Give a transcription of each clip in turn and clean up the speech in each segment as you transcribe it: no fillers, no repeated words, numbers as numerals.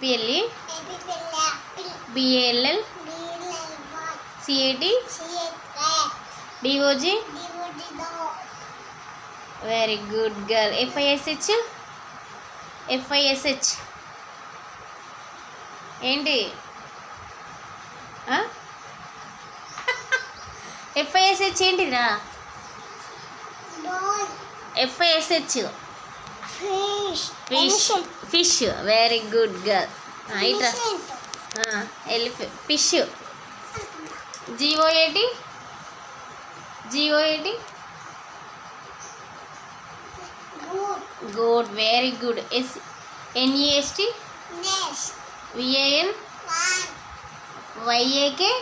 ఏపీఎల్ఈ B A L L C A T D O G. Very good girl. F I S H ఏంటి? F I S H ఏంటిరా? F I S H fish. Very good girl. ఇట్రా fish. G O A T good. Very good. N E S T V A N Y A K.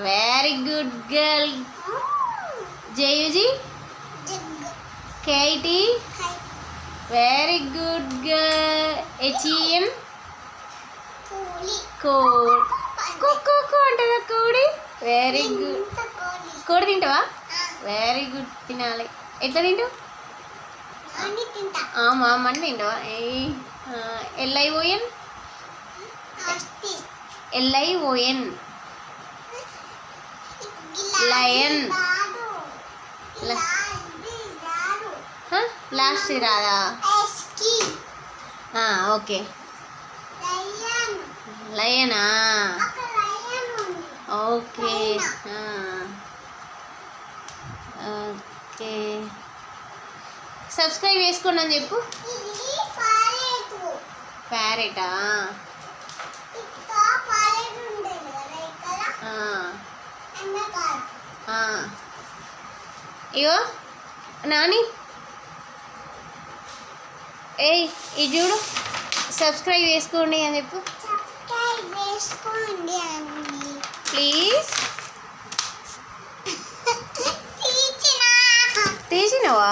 Very good girl. J U G K I T. Very good girl. H E M కోడ్. కుక్కు అంటదా కోడి? Very good. కోడి తింటావా? Very good. తినాలి. ఎట్లా తింటావు? మామని తింటావా? L I O N lion. లాస్ట్ రాదా? ఓకే. లయనా? Okay okay. సబ్స్క్రైబ్ చేసుకోండి అని చెప్పు. ప్యారెటా? ఇగో నాని, ఏయ్ ఇది చూడు, సబ్స్క్రైబ్ చేసుకోండి అని చెప్పు ప్లీజ్. తీసినవా?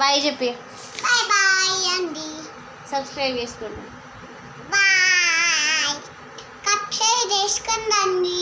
బాయ్ చెప్పి. సబ్స్క్రైబ్ చేసుకోండి. బాయ్. సబ్స్క్రైబ్ చేసుకోండి.